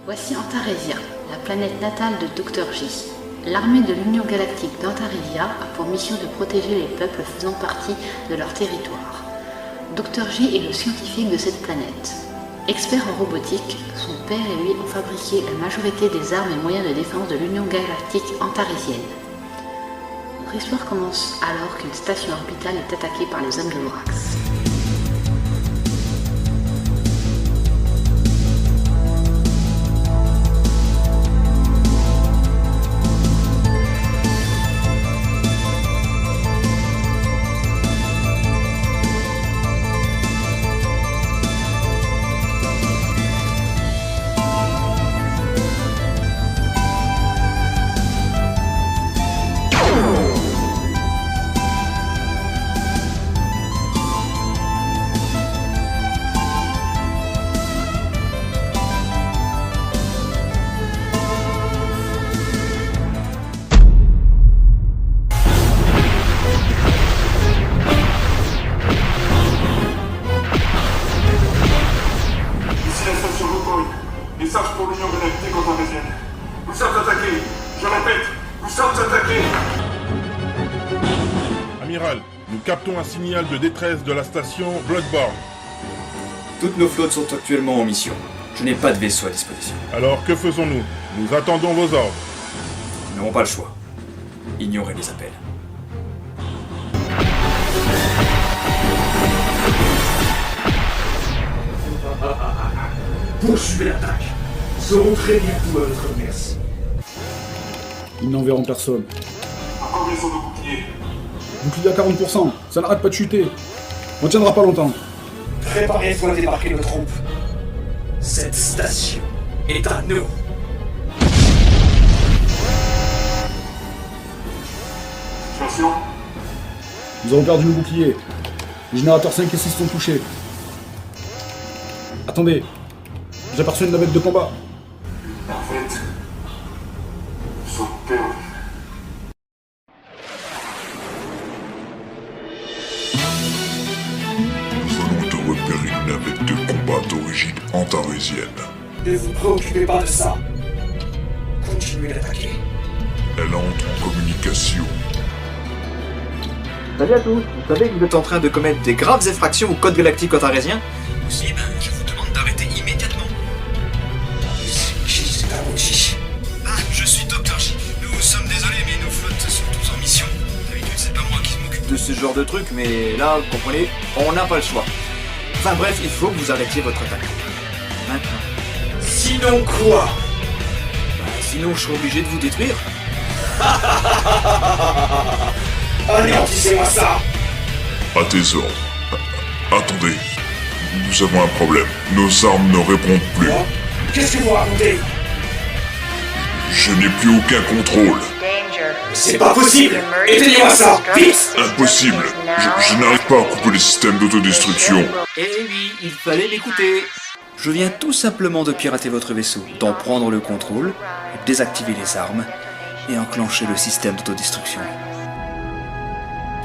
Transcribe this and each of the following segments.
Voici Antaresia, la planète natale de Dr. J. L'armée de l'Union Galactique d'Antaresia a pour mission de protéger les peuples faisant partie de leur territoire. Dr. J est le scientifique de cette planète. Expert en robotique, son père et lui ont fabriqué la majorité des armes et moyens de défense de l'Union Galactique antarésienne. Notre histoire commence alors qu'une station orbitale est attaquée par les hommes de Vorax. Message pour l'Union Galactique antarésienne. Nous sommes attaqués. Je répète, nous sommes attaqués. Amiral, nous captons un signal de détresse de la station Bloodborne. Toutes nos flottes sont actuellement en mission. Je n'ai pas de vaisseau à disposition. Alors que faisons-nous? Nous attendons vos ordres. Nous n'avons pas le choix. Ignorez les appels. Poursuivez l'attaque. Nous serons très bientôt à votre merci. Ils n'enverront personne. À combien sont nos boucliers? Bouclier à 40%, ça n'arrête pas de chuter. On tiendra pas longtemps. Préparez-vous à débarquer nos troupes. Cette station est à nous. Situation? Nous avons perdu nos boucliers. Les générateurs 5 et 6 sont touchés. Attendez, j'aperçois une navette de combat. Navette. Nous sommes perdus. Nous allons te repérer une navette de combat d'origine antarésienne. Ne vous préoccupez pas de ça. Continuez d'attaquer. Elle entre en communication. Salut à tous. Vous savez que vous êtes en train de commettre des graves infractions au code galactique antarésien? Aussi, je vous demande d'arrêter immédiatement. C'est qui cet abruti? Ah, je suis Dr. J. Nous sommes désolés, mais nos flottes sont tous en mission. D'habitude, c'est pas moi qui m'occupe. De ce genre de truc, mais là, vous comprenez, on n'a pas le choix. Enfin bref, il faut que vous arrêtiez votre attaque. Maintenant. Sinon quoi? Sinon, je serai obligé de vous détruire. Anéantissez-moi ça! À tes ordres. Attendez. Nous avons un problème. Nos armes ne répondent plus. Quoi? Qu'est-ce que vous racontez? Je n'ai plus aucun contrôle. C'est pas possible! Éteignez-moi ça! Vite! Impossible. Je n'arrive pas à couper les systèmes d'autodestruction. Eh oui, il fallait m'écouter. Je viens tout simplement de pirater votre vaisseau, d'en prendre le contrôle, désactiver les armes et enclencher le système d'autodestruction.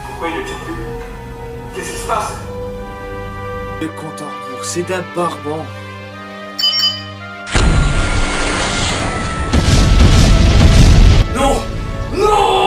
Pourquoi il ne tire plus? Qu'est-ce qui se passe? Le compte en rebours, c'est d'un barbant. Non! Non!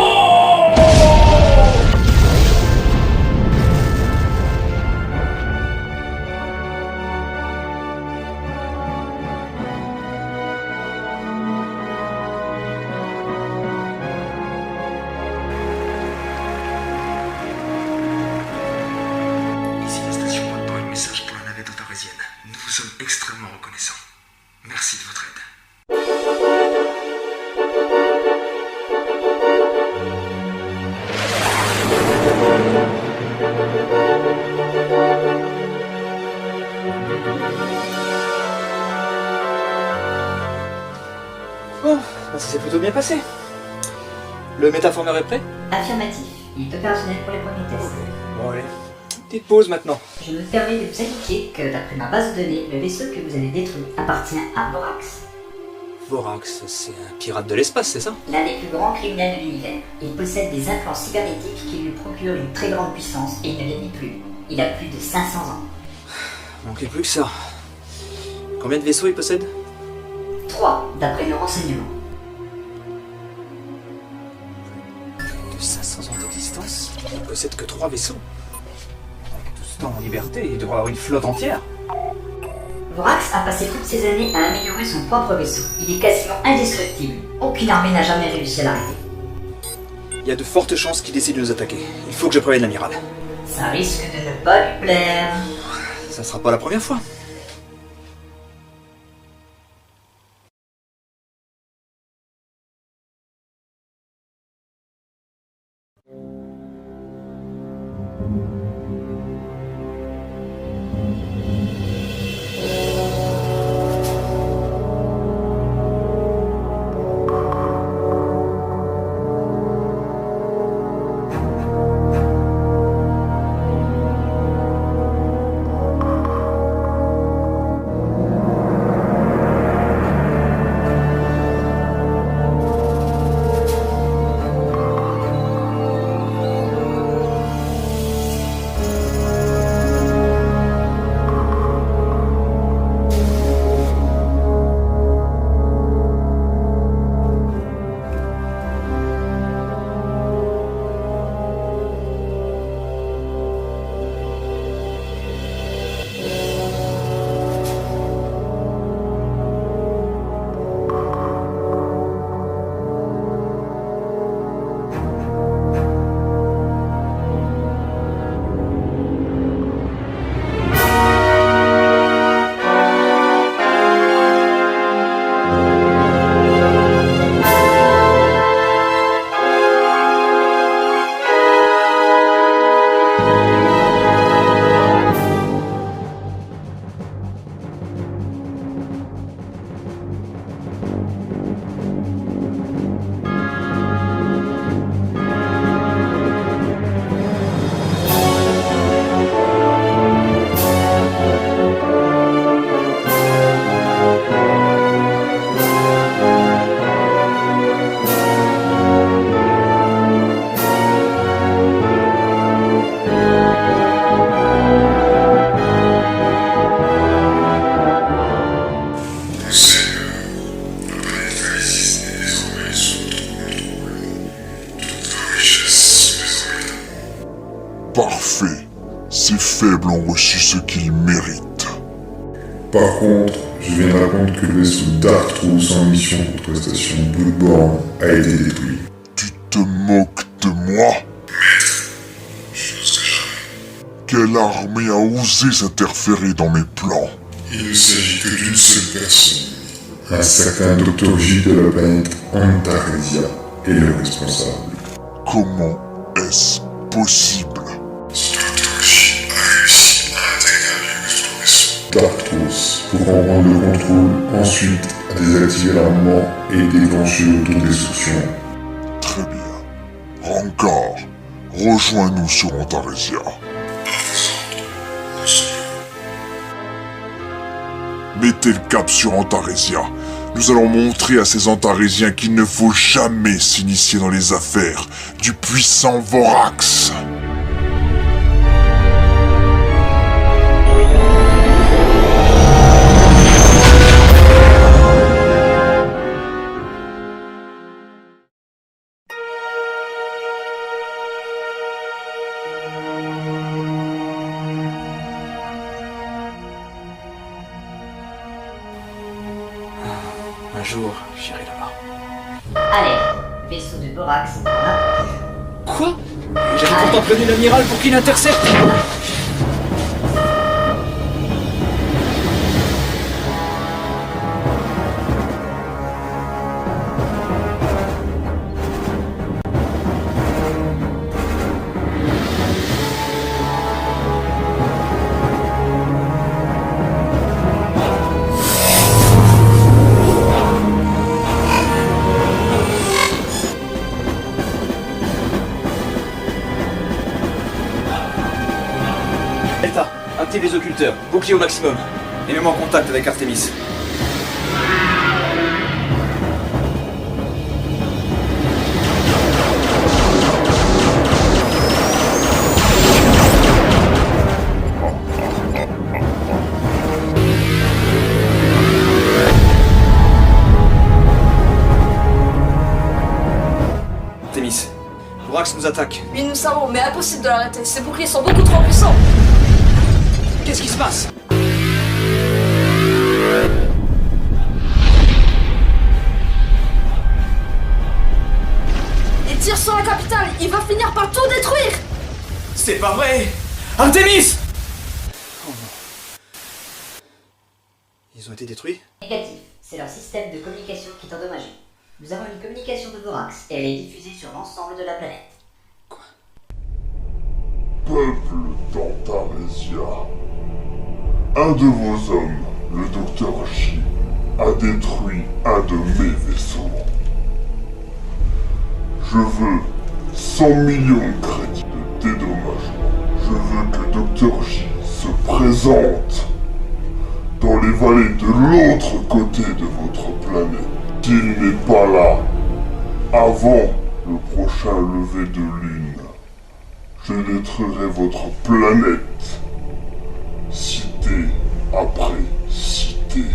Ici la station Bloodborne, message pour la navette antarésienne. Nous vous sommes extrêmement reconnaissants. Merci de votre aide. Bon, ça s'est plutôt bien passé. Le métaformeur est prêt? Affirmatif. Il est opérationnel pour les premiers tests. Bon allez, petite pause maintenant. Je me permets de vous indiquer que d'après ma base de données, le vaisseau que vous avez détruit appartient à Vorax. Vorax, c'est un pirate de l'espace, c'est ça? L'un des plus grands criminels de l'univers. Il possède des implants cybernétiques qui lui procurent une très grande puissance et il ne vieillit plus. Il a plus de 500 ans. Manquait plus que ça. Combien de vaisseaux il possède? 3. d'après nos renseignements. De 500 ans de distance, il ne possède que 3 vaisseaux. Tout ce temps en liberté, il devrait avoir une flotte entière. Vorax a passé toutes ces années à améliorer son propre vaisseau. Il est quasiment indestructible. Aucune armée n'a jamais réussi à l'arrêter. Il y a de fortes chances qu'il décide de nous attaquer. Il faut que je prévienne l'amiral. Ça risque de ne pas lui plaire. Ça sera pas la première fois. Parfait. Ces faibles ont reçu ce qu'ils méritent. Par contre, je viens d'apprendre que le vaisseau Darktros en mission contre la station Bloodborne a été détruit. Tu te moques de moi? Je n'oserais jamais. Quelle armée a osé s'interférer dans mes plans? Il ne s'agit que d'une seule personne. Un certain Dr. J de la planète Antaresia est le responsable. Comment est-ce possible? Ce Dr. J a réussi à intégrer un virus dans le vaisseau Darktros pour en prendre le contrôle, ensuite à désactiver l'armement et déclencher l'autodestruction. Très bien. Rancor, rejoins-nous sur Antaresia. Mettez le cap sur Antaresia. Nous allons montrer à ces Antarésiens qu'il ne faut jamais s'initier dans les affaires du puissant Vorax. Un jour, j'irai là-bas. Allez, vaisseau de Vorax, on a... Quoi? J'avais pourtant prévenu l'amiral pour qu'il intercepte. Delta, active les occulteurs, bouclier au maximum. Et mets-moi en contact avec Artemis. Vorax nous attaque. Oui, nous savons, mais impossible de l'arrêter. Ces boucliers sont beaucoup trop puissants. Qu'est-ce qui se passe? Il tire sur la capitale. Il va finir par tout détruire. C'est pas vrai! Artemis! Oh non. Ils ont été détruits? Négatif, c'est leur système de communication qui est endommagé. Nous avons une communication de Vorax et elle est diffusée sur l'ensemble de la planète. Peuple d'Antaresia, un de vos hommes, le Dr J, a détruit un de mes vaisseaux. Je veux 100 millions de crédits de dédommagement. Je veux que Dr J se présente dans les vallées de l'autre côté de votre planète. S'il n'est pas là avant le prochain lever de lune, je détruirai votre planète, cité après cité.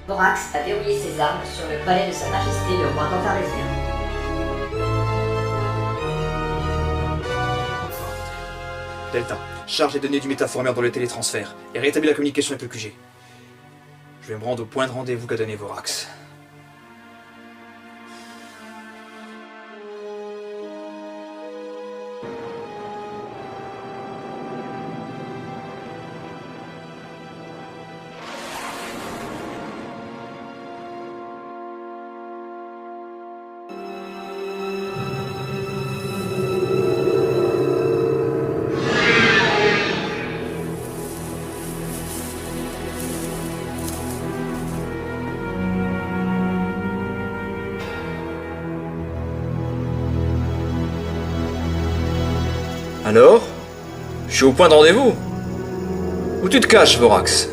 Vorax a verrouillé ses armes sur le palais de Sa Majesté le roi d'Antaresia. Delta, charge les données du métaformeur dans le télétransfert et rétablis la communication avec le QG. Je vais me rendre au point de rendez-vous qu'a donné Vorax. Alors? Je suis au point de rendez-vous? Où tu te caches, Vorax?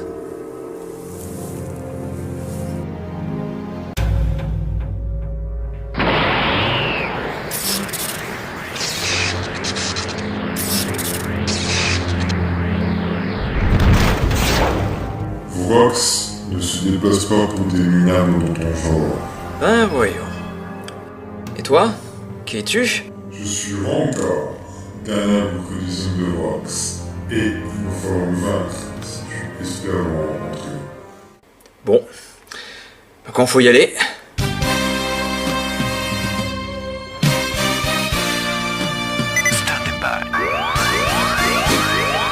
Vorax ne se déplace pas pour des minables dans ton genre. Ben voyons. Et toi? Qui es-tu? Je suis Rancor, dernier vocalisme de Vorax. Et il va falloir me vaincre si tu espères me rencontrer. Bon. Quand faut y aller.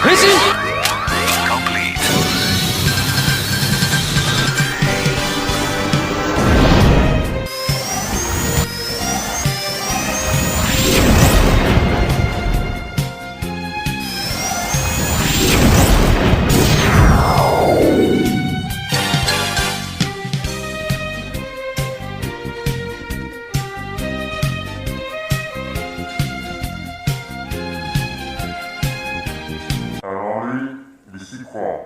Vas-y! Alors lui, il s'y croit.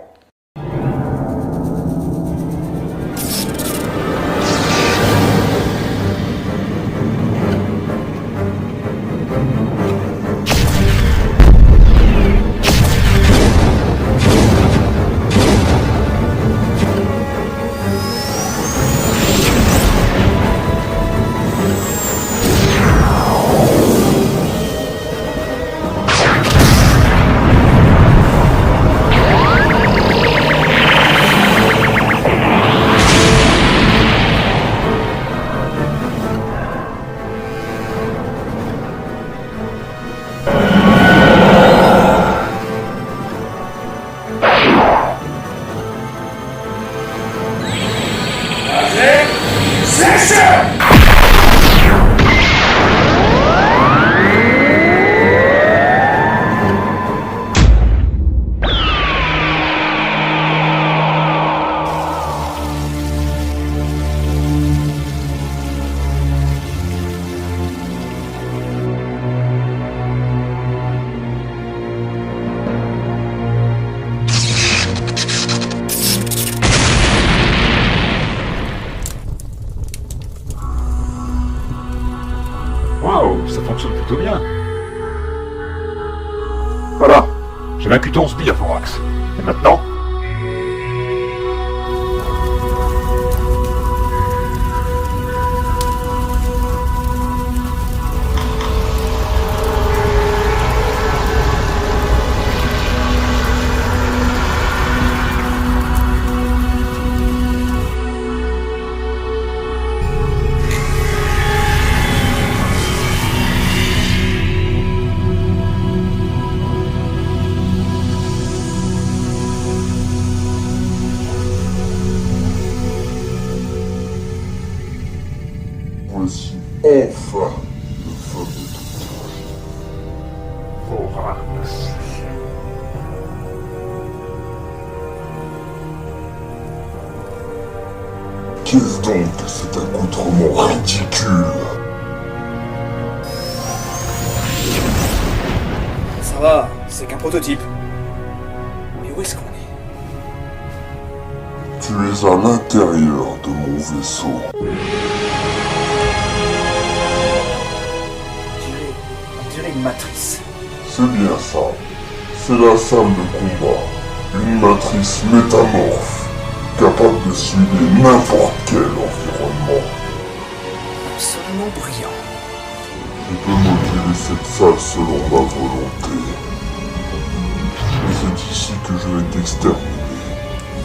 Waouh, ça fonctionne plutôt bien. Voilà, j'ai vaincu ton sbire, Vorax. Et maintenant Qu'est-ce donc que cet accoutrement ridicule? Ça va, c'est qu'un prototype. Mais où est-ce qu'on est? Tu es à l'intérieur de mon vaisseau. On dirait une matrice. C'est bien ça. C'est la salle de combat. Une matrice métamorphe, capable de simuler n'importe quel environnement. Absolument brillant. Je peux modeler cette salle selon ma volonté. Mais c'est ici que je vais t'exterminer.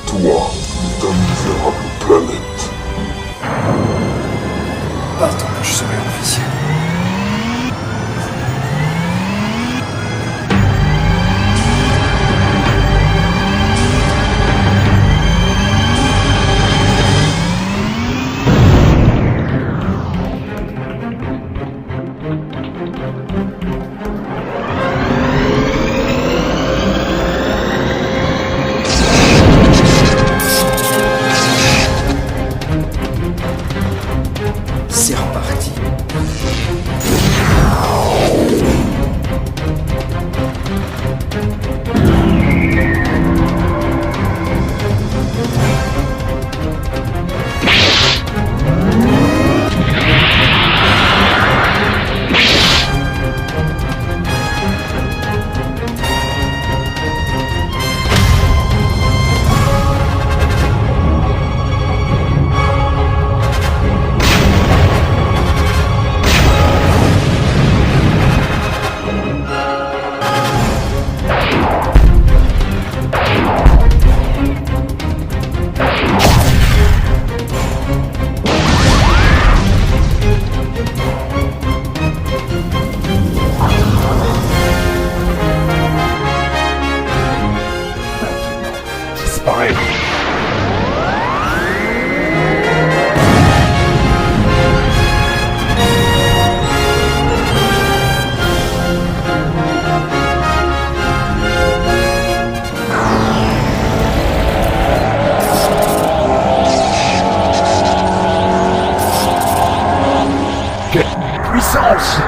Toi et ta misérable planète. Pas tant que je serai officiel. C'est reparti. Puissance!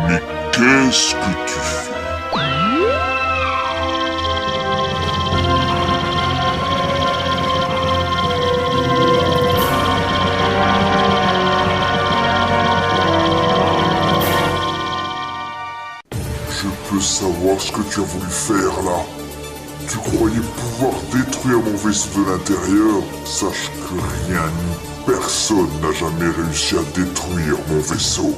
Mais qu'est-ce que tu fais? Je peux savoir ce que tu as voulu faire là? Tu croyais pouvoir détruire mon vaisseau de l'intérieur? Sache que rien ni personne n'a jamais réussi à détruire mon vaisseau.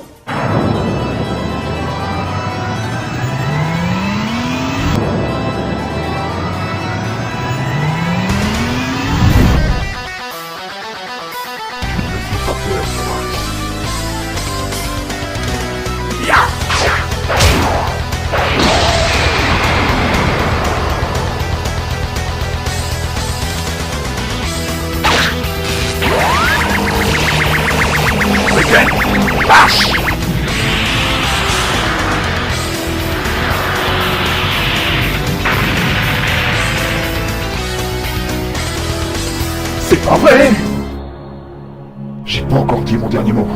C'est pas vrai! J'ai pas encore dit mon dernier mot.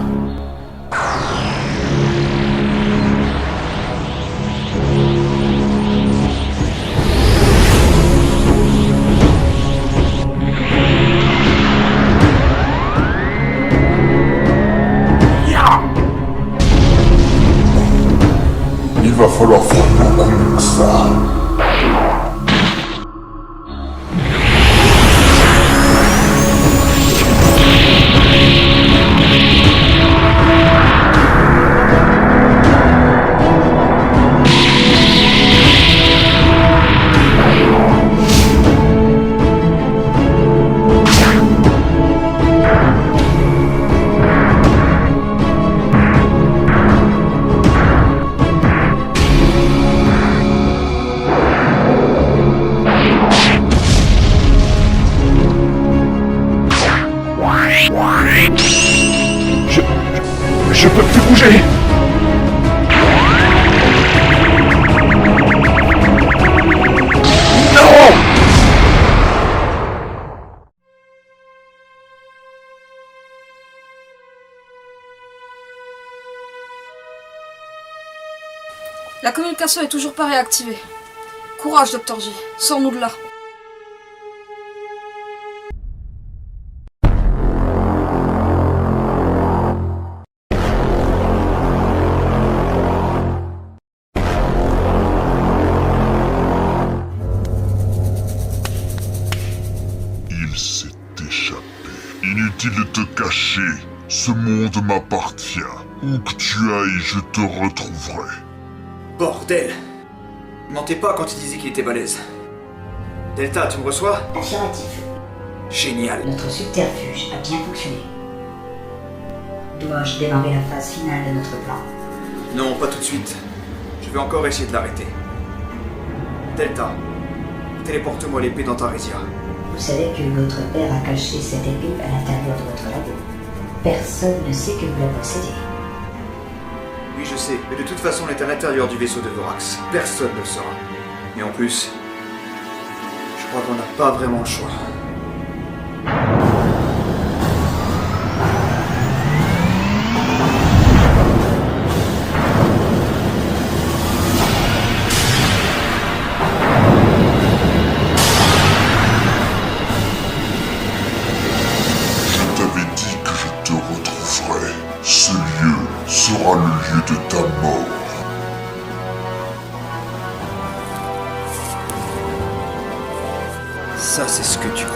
falloir faire beaucoup mieux que ça. Je peux plus bouger. Non! La communication est toujours pas réactivée. Courage, Dr. J. Sors-nous de là. Il s'est échappé. Inutile de te cacher. Ce monde m'appartient. Où que tu ailles, je te retrouverai. Bordel! Mentais pas quand tu disais qu'il était balèze. Delta, tu me reçois? Affirmatif. Génial. Notre subterfuge a bien fonctionné. Dois-je démarrer la phase finale de notre plan? Non, pas tout de suite. Je vais encore essayer de l'arrêter. Delta, téléporte-moi l'épée d'Antaresia. Vous savez que votre père a caché cette épée à l'intérieur de votre labo. Personne ne sait que vous la possédez. Oui, je sais, mais de toute façon, elle est à l'intérieur du vaisseau de Vorax. Personne ne le saura. Et en plus, je crois qu'on n'a pas vraiment le choix. Je t'avais dit que je te retrouverais. Ce lieu sera le lieu de ta mort. Ça, c'est ce que tu crois.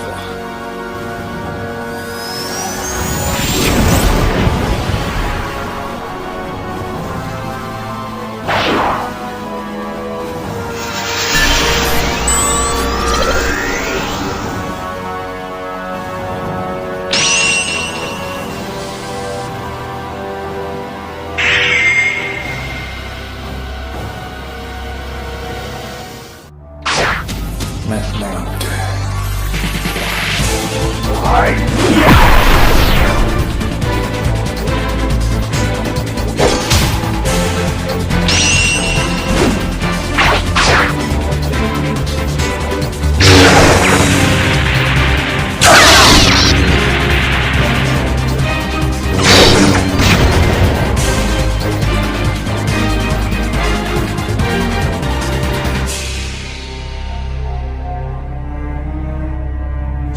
Maintenant,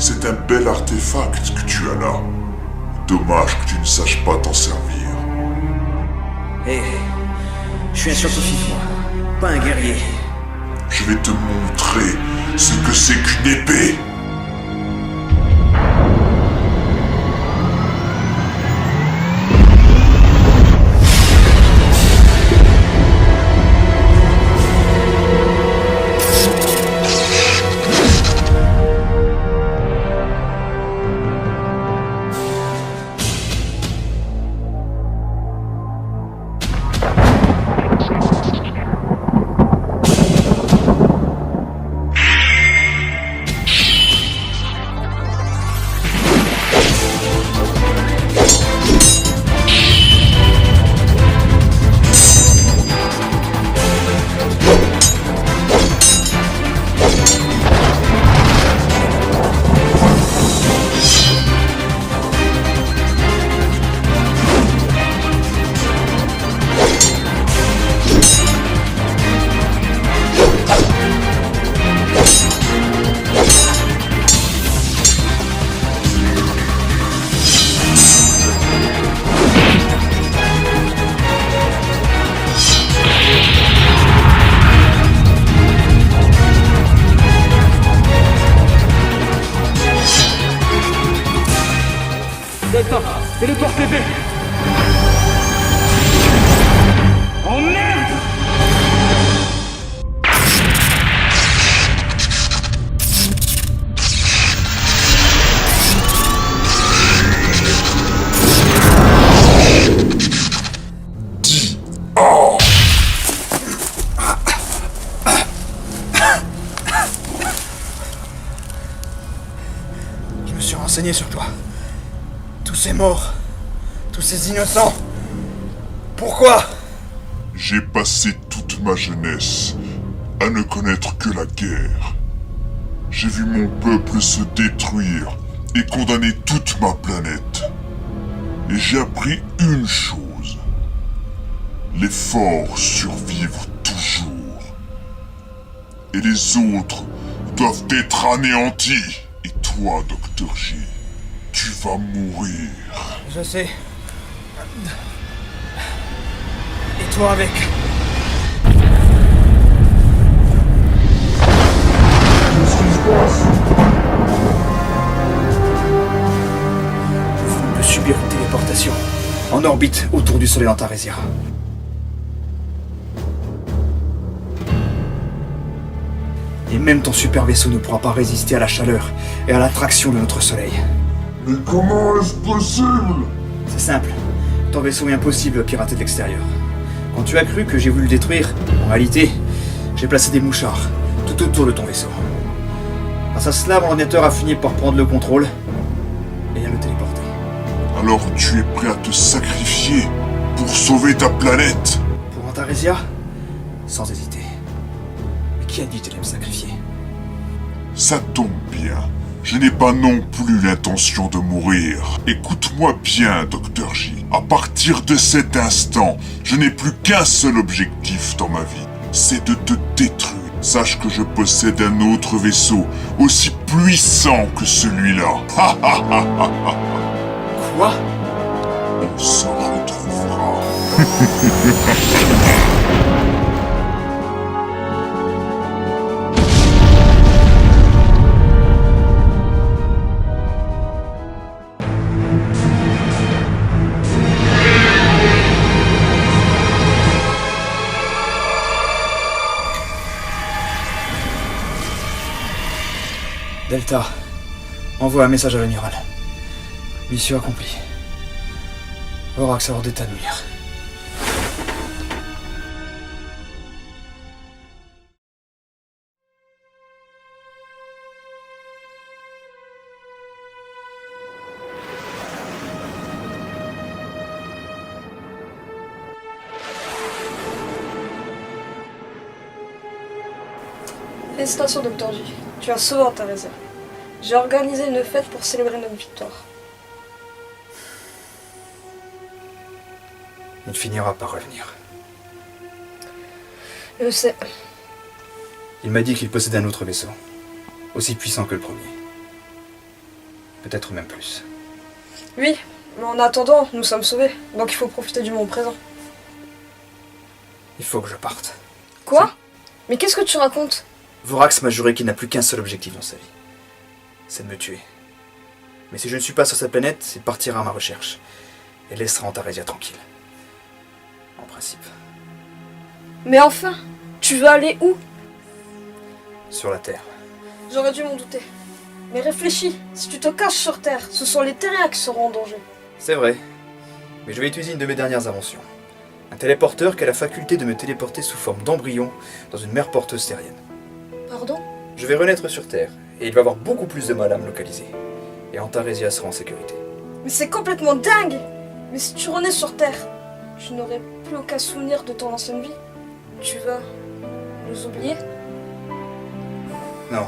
C'est un bel artefact que tu as là. Dommage que tu ne saches pas t'en servir. Hé, je suis un scientifique, moi, pas un guerrier. Je vais te montrer ce que c'est qu'une épée. Téléport TV. Oh merde! Je me suis renseigné sur toi. Tous ces morts, tous ces innocents. Pourquoi? J'ai passé toute ma jeunesse à ne connaître que la guerre. J'ai vu mon peuple se détruire et condamner toute ma planète. Et j'ai appris une chose. Les forts survivent toujours. Et les autres doivent être anéantis. Et toi, Dr. J, tu vas mourir. Je sais. Et toi avec? Vous venez de subir une téléportation en orbite autour du soleil d'Antaresia. Et même ton super vaisseau ne pourra pas résister à la chaleur et à l'attraction de notre soleil. Mais comment est-ce possible? C'est simple. Ton vaisseau est impossible à pirater de l'extérieur. Quand tu as cru que j'ai voulu le détruire, en réalité, j'ai placé des mouchards tout autour de ton vaisseau. Grâce à cela, mon ordinateur a fini par prendre le contrôle et à le téléporter. Alors tu es prêt à te sacrifier pour sauver ta planète? Pour Antaresia? Sans hésiter. Mais qui a dit que tu allais me sacrifier? Ça tombe bien. Je n'ai pas non plus l'intention de mourir. Écoute-moi bien, Dr. J. À partir de cet instant, je n'ai plus qu'un seul objectif dans ma vie. C'est de te détruire. Sache que je possède un autre vaisseau, aussi puissant que celui-là. Quoi? On s'en retrouvera. Delta, envoie un message à l'amiral. Mission accomplie. Vorax a ordre d'établir. Félicitations, Dr. J. Tu as sauvé Antaresia. J'ai organisé une fête pour célébrer notre victoire. Il finira par revenir. Je sais. Il m'a dit qu'il possédait un autre vaisseau, aussi puissant que le premier. Peut-être même plus. Oui, mais en attendant, nous sommes sauvés, donc il faut profiter du moment présent. Il faut que je parte. Quoi? Mais qu'est-ce que tu racontes? Vorax m'a juré qu'il n'a plus qu'un seul objectif dans sa vie. C'est de me tuer. Mais si je ne suis pas sur sa planète, il partira à ma recherche. Et laissera Antaresia tranquille. En principe. Mais enfin, tu veux aller où? Sur la Terre. J'aurais dû m'en douter. Mais réfléchis, si tu te caches sur Terre, ce sont les terriens qui seront en danger. C'est vrai. Mais je vais utiliser une de mes dernières inventions. Un téléporteur qui a la faculté de me téléporter sous forme d'embryon dans une mer porteuse terrienne. Pardon? Je vais renaître sur Terre, et il va avoir beaucoup plus de mal à me localiser. Et Antaresia sera en sécurité. Mais c'est complètement dingue! Mais si tu renais sur Terre, tu n'aurais plus aucun souvenir de ton ancienne vie. Tu vas nous oublier? Non.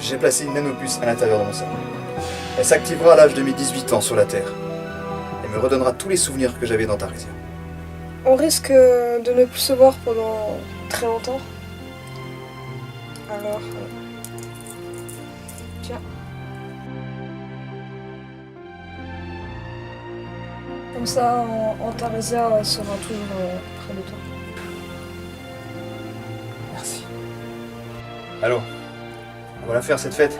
J'ai placé une nanopuce à l'intérieur de mon cerveau. Elle s'activera à l'âge de mes 18 ans sur la Terre. Et me redonnera tous les souvenirs que j'avais d'Antaresia. On risque de ne plus se voir pendant très longtemps. Alors... Tiens. Comme ça, Antaresia sera toujours près de toi. Merci. Allô? On va la faire cette fête?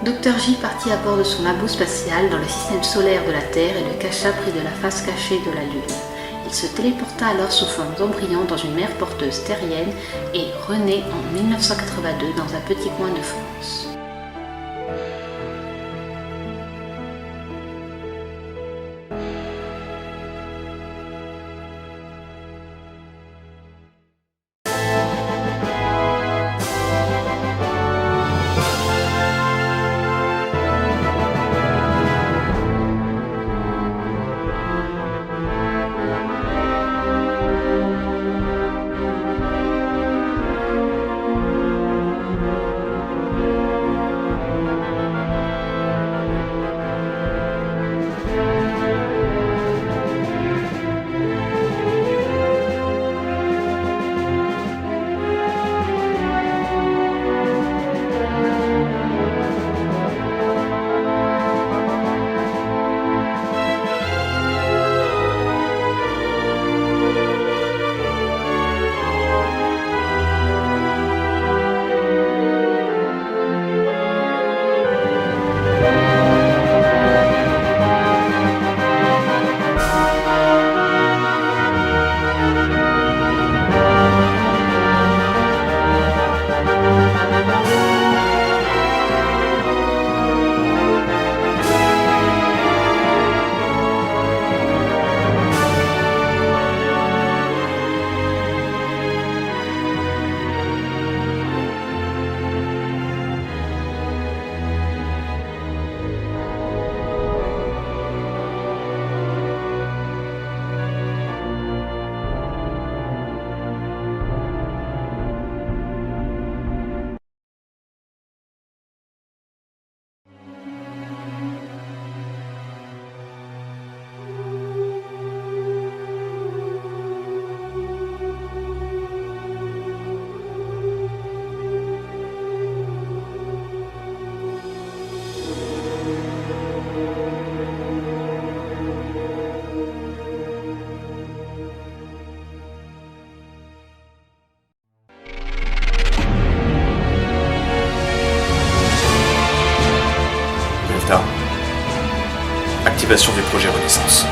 Dr J partit à bord de son labo spatial dans le système solaire de la Terre et le cacha près de la face cachée de la Lune. Il se téléporta alors sous forme d'embryon dans une mer porteuse terrienne et renaît en 1982 dans un petit coin de France. Activation du projet Renaissance.